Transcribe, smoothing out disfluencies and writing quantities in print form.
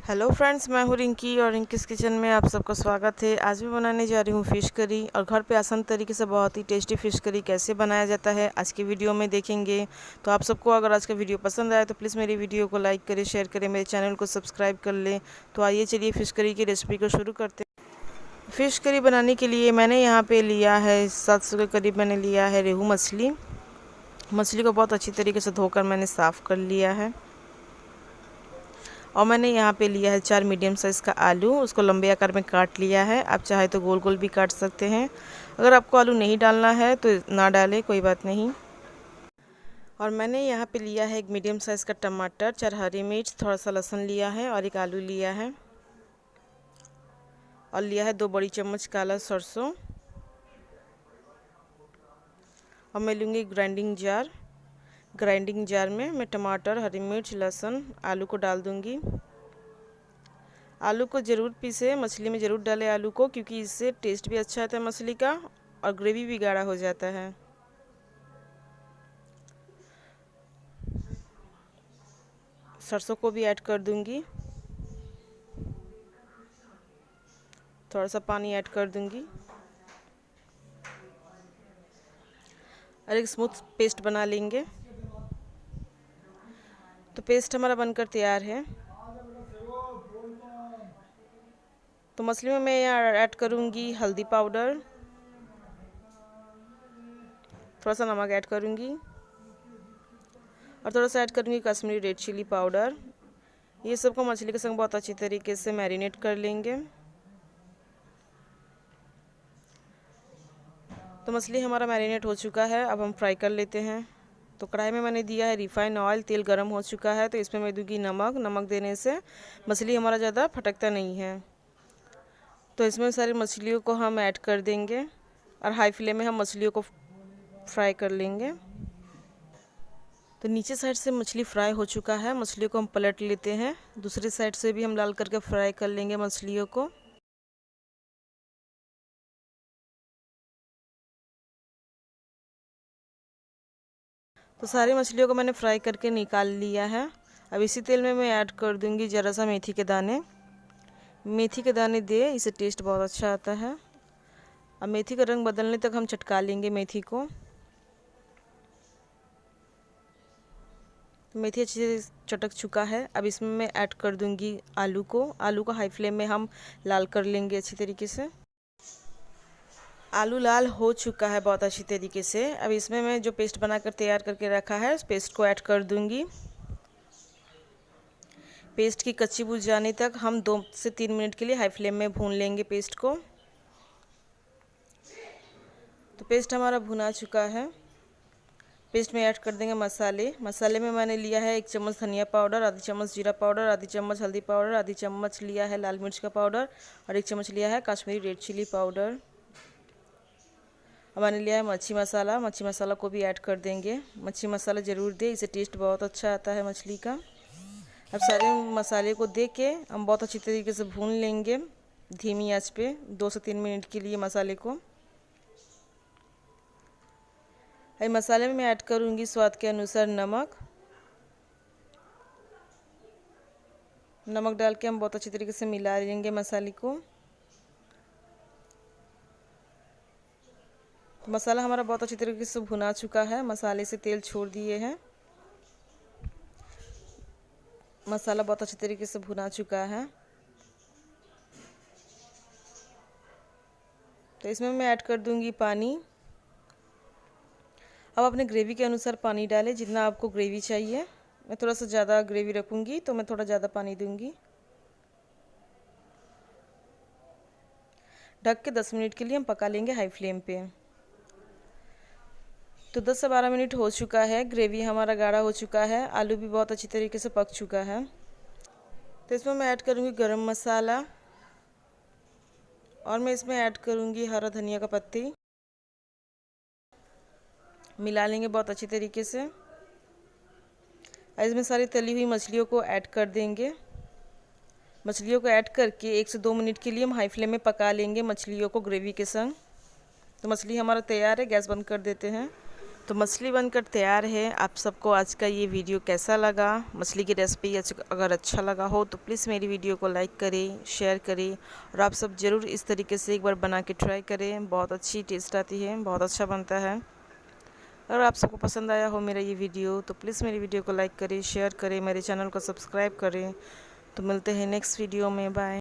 Hello friends, मैं हूँ रिंकी और रिंकीज़ किचन में आप सबका स्वागत है। आज मैं बनाने जा रही हूँ फ़िश करी और घर पे आसान तरीके से बहुत ही टेस्टी फ़िश करी कैसे बनाया जाता है आज की वीडियो में देखेंगे। तो आप सबको अगर आज का वीडियो पसंद आए तो प्लीज़ मेरी वीडियो को लाइक करें, शेयर करें, मेरे चैनल को सब्सक्राइब कर लें। तो आइए चलिए फ़िश करी की रेसिपी को शुरू करते हैं। फ़िश करी बनाने के लिए मैंने यहाँ पर लिया है 700 के करीब मैंने लिया है रेहू मछली। मछली को बहुत अच्छी तरीके से धोकर मैंने साफ़ कर लिया है। और मैंने यहाँ पे लिया है 4 मीडियम साइज़ का आलू, उसको लंबे आकार में काट लिया है। आप चाहे तो गोल गोल भी काट सकते हैं। अगर आपको आलू नहीं डालना है तो ना डालें, कोई बात नहीं। और मैंने यहाँ पे लिया है 1 मीडियम साइज़ का टमाटर, 4 हरी मिर्च, थोड़ा सा लहसुन लिया है और 1 आलू लिया है। और लिया है 2 बड़ी चम्मच काला सरसों। और मैं लूँगी ग्राइंडिंग जार में मैं टमाटर, हरी मिर्च, लहसुन, आलू को डाल दूँगी। आलू को ज़रूर पीसें, मछली में ज़रूर डालें आलू को, क्योंकि इससे टेस्ट भी अच्छा आता है मछली का और ग्रेवी भी गाढ़ा हो जाता है। सरसों को भी ऐड कर दूंगी, थोड़ा सा पानी ऐड कर दूंगी और एक स्मूथ पेस्ट बना लेंगे। तो पेस्ट हमारा बनकर तैयार है। तो मछली में मैं यहाँ ऐड करूँगी हल्दी पाउडर, थोड़ा सा नमक ऐड करूँगी और थोड़ा सा ऐड करूँगी कश्मीरी रेड चिली पाउडर। ये सबको मछली के संग बहुत अच्छी तरीके से मैरिनेट कर लेंगे। तो मछली हमारा मैरिनेट हो चुका है, अब हम फ्राई कर लेते हैं। तो कढ़ाई में मैंने दिया है रिफाइंड ऑयल, तेल गरम हो चुका है। तो इसमें मैं दूंगी नमक देने से मछली हमारा ज़्यादा फटकता नहीं है। तो इसमें सारी मछलियों को हम ऐड कर देंगे और हाई फ्लेम में हम मछलियों को फ्राई कर लेंगे। तो नीचे साइड से मछली फ्राई हो चुका है, मछलियों को हम पलट लेते हैं। दूसरी साइड से भी हम लाल करके फ्राई कर लेंगे मछलियों को। तो सारी मछलियों को मैंने फ्राई करके निकाल लिया है। अब इसी तेल में मैं ऐड कर दूंगी ज़रा सा मेथी के दाने। मेथी के दाने दे, इससे टेस्ट बहुत अच्छा आता है। अब मेथी का रंग बदलने तक हम चटका लेंगे मेथी को। तो मेथी अच्छे से चटक चुका है। अब इसमें मैं ऐड कर दूंगी आलू को। आलू को हाई फ्लेम में हम लाल कर लेंगे अच्छी तरीके से। आलू लाल हो चुका है बहुत अच्छी तरीके से। अब इसमें मैं जो पेस्ट बनाकर तैयार करके रखा है उस पेस्ट को ऐड कर दूंगी। पेस्ट की कच्ची बू जाने तक हम 2 से 3 मिनट के लिए हाई फ्लेम में भून लेंगे पेस्ट को। तो पेस्ट हमारा भुना चुका है। पेस्ट में ऐड कर देंगे मसाले में मैंने लिया है 1 चम्मच धनिया पाउडर, आधी चम्मच जीरा पाउडर, आधी चम्मच हल्दी पाउडर, आधी चम्मच लिया है लाल मिर्च का पाउडर और 1 चम्मच लिया है कश्मीरी रेड चिली पाउडर। अब मैंने लिया है मच्छी मसाला को भी ऐड कर देंगे। मच्छी मसाला ज़रूर दें, इससे टेस्ट बहुत अच्छा आता है मछली का। अब सारे मसाले को दे के हम बहुत अच्छी तरीके से भून लेंगे धीमी आंच पे 2 से 3 मिनट के लिए मसाले को। अब मसाले में मैं ऐड करूँगी स्वाद के अनुसार नमक डाल के हम बहुत अच्छी तरीके से मिला लेंगे मसाले को। तो मसाला हमारा बहुत अच्छी तरीके से भुना चुका है, मसाले से तेल छोड़ दिए हैं। मसाला बहुत अच्छी तरीके से भुना चुका है। तो इसमें मैं ऐड कर दूंगी पानी। अब अपने ग्रेवी के अनुसार पानी डालें, जितना आपको ग्रेवी चाहिए। मैं थोड़ा सा ज़्यादा ग्रेवी रखूँगी तो मैं थोड़ा ज़्यादा पानी दूंगी। ढक के 10 मिनट के लिए हम पका लेंगे हाई फ्लेम पे। तो 10 से 12 मिनट हो चुका है, ग्रेवी हमारा गाढ़ा हो चुका है, आलू भी बहुत अच्छी तरीके से पक चुका है। तो इसमें मैं ऐड करूँगी गरम मसाला और मैं इसमें ऐड करूँगी हरा धनिया का पत्ती। मिला लेंगे बहुत अच्छी तरीके से। इसमें सारी तली हुई मछलियों को ऐड कर देंगे। मछलियों को ऐड करके 1 से 2 मिनट के लिए हम हाई फ्लेम में पका लेंगे मछलियों को ग्रेवी के संग। तो मछली हमारा तैयार है, गैस बंद कर देते हैं। तो मछली बनकर तैयार है। आप सबको आज का ये वीडियो कैसा लगा, मछली की रेसिपी अगर अच्छा लगा हो तो प्लीज़ मेरी वीडियो को लाइक करें, शेयर करें और आप सब ज़रूर इस तरीके से एक बार बना के ट्राई करें। बहुत अच्छी टेस्ट आती है, बहुत अच्छा बनता है। अगर आप सबको पसंद आया हो मेरा ये वीडियो तो प्लीज़ मेरी वीडियो को लाइक करें, शेयर करें, मेरे चैनल को सब्सक्राइब करें। तो मिलते हैं नेक्स्ट वीडियो में। बाय।